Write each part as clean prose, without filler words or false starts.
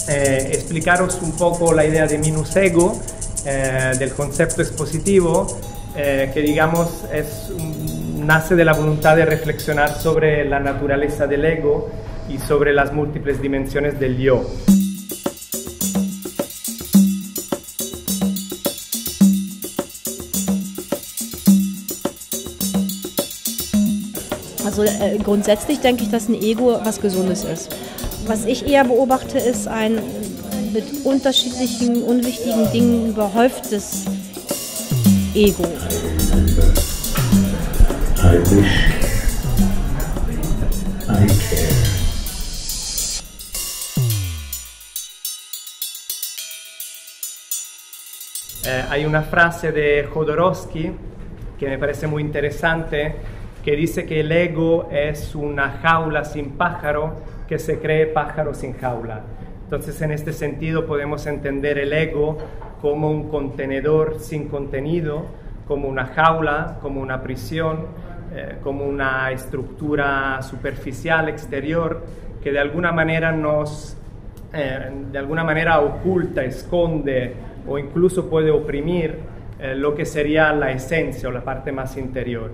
explicaros un poco la idea de minus ego, del concepto expositivo, que digamos nace de la voluntad de reflexionar sobre la naturaleza del ego y sobre las múltiples dimensiones del yo. Also grundsätzlich denke ich, dass ein Ego was Gesundes ist. Was ich eher beobachte, ist ein mit unterschiedlichen, unwichtigen Dingen überhäuftes Ego. I wish I care. Hay una frase de Jodorowsky que me parece muy interesante, que dice que el ego es una jaula sin pájaro que se cree pájaro sin jaula. Entonces, en este sentido podemos entender el ego como un contenedor sin contenido, como una jaula, como una prisión, como una estructura superficial exterior que de alguna manera oculta, esconde o incluso puede oprimir lo que sería la esencia o la parte más interior.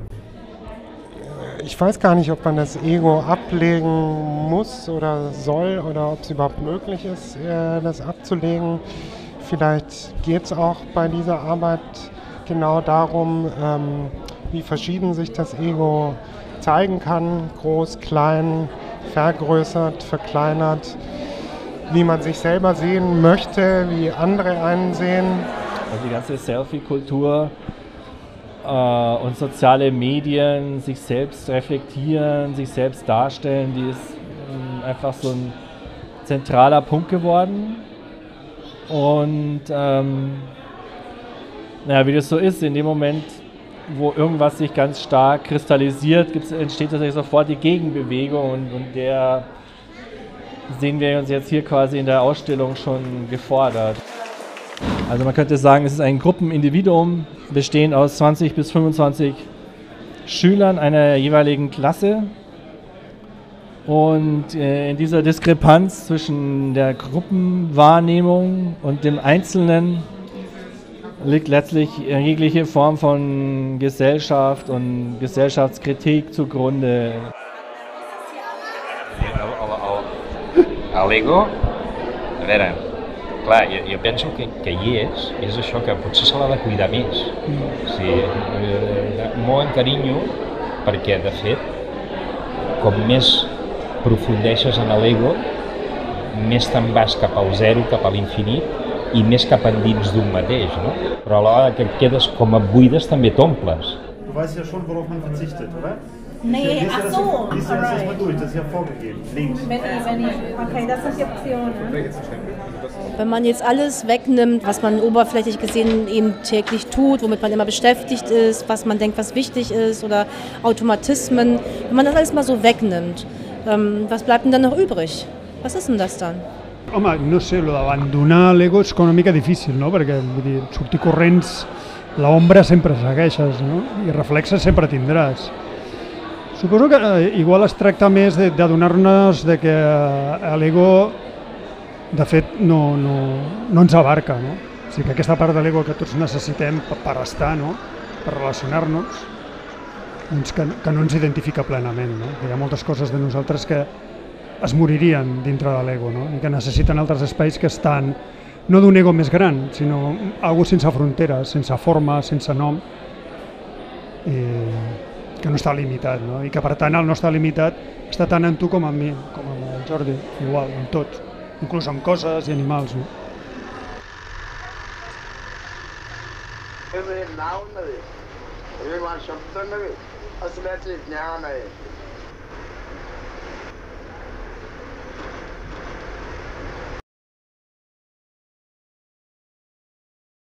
Ich weiß gar nicht, ob man das Ego ablegen muss oder soll oder ob es überhaupt möglich ist, das abzulegen. Vielleicht geht es auch bei dieser Arbeit genau darum, wie verschieden sich das Ego zeigen kann, groß, klein, vergrößert, verkleinert, wie man sich selber sehen möchte, wie andere einen sehen. Also die ganze Selfie-Kultur und soziale Medien, sich selbst reflektieren, sich selbst darstellen, die ist einfach so ein zentraler Punkt geworden. Und wie das so ist, in dem Moment, wo irgendwas sich ganz stark kristallisiert, entsteht natürlich sofort die Gegenbewegung und der sehen wir uns jetzt hier quasi in der Ausstellung schon gefordert. Also man könnte sagen, es ist ein Gruppenindividuum, bestehend aus 20 bis 25 Schülern einer jeweiligen Klasse. Und in dieser Diskrepanz zwischen der Gruppenwahrnehmung und dem Einzelnen liegt letztlich jegliche Form von Gesellschaft und Gesellschaftskritik zugrunde. L'ego, a veure, clar, jo penso que hi és això, que potser se l'ha de cuidar més. O sigui, molt encarinyo, perquè de fet, com més aprofundeixes en l'ego, més te'n vas cap al zero, cap a l'infinit i més cap endins d'un mateix, no? Però a l'hora que quedes com a buides també t'omples. Du weißt ja schon, worauf man verzichtet, oder? Nee, ach so. Lies dir das erstmal durch, das ist ja vorgegeben. Links. Okay, das sind die Optionen. Wenn man jetzt alles wegnimmt, was man oberflächlich gesehen eben täglich tut, womit man immer beschäftigt ist, was man denkt, was wichtig ist oder Automatismen, wenn man das alles mal so wegnimmt, was bleibt denn dann noch übrig? Was ist denn das dann? Home, no sé, lo d'abandonar l'ego és com una mica difícil, no? Perquè vull dir, sortir corrents, l'ombra sempre segueixes, no? I reflexes sempre tindràs. Suposo que igual es tracta més d'adonar-nos que l'ego, de fet, no ens abarca, no? O sigui que aquesta part de l'ego que tots necessitem per estar, no? Per relacionar-nos, doncs que no ens identifica plenament, no? Hi ha moltes coses de nosaltres que es moririen dintre de l'ego, no? I que necessiten altres espais que estan, no d'un ego més gran, sinó algo sense fronteres, sense forma, sense nom, que no està limitat, no? I que per tant el no està limitat està tant en tu com en mi, com en el Jordi, igual, en tot, inclús en coses i animals, no? नाव नव्हे, हे शब्द नव्हे, असल्याचे ज्ञान आहे.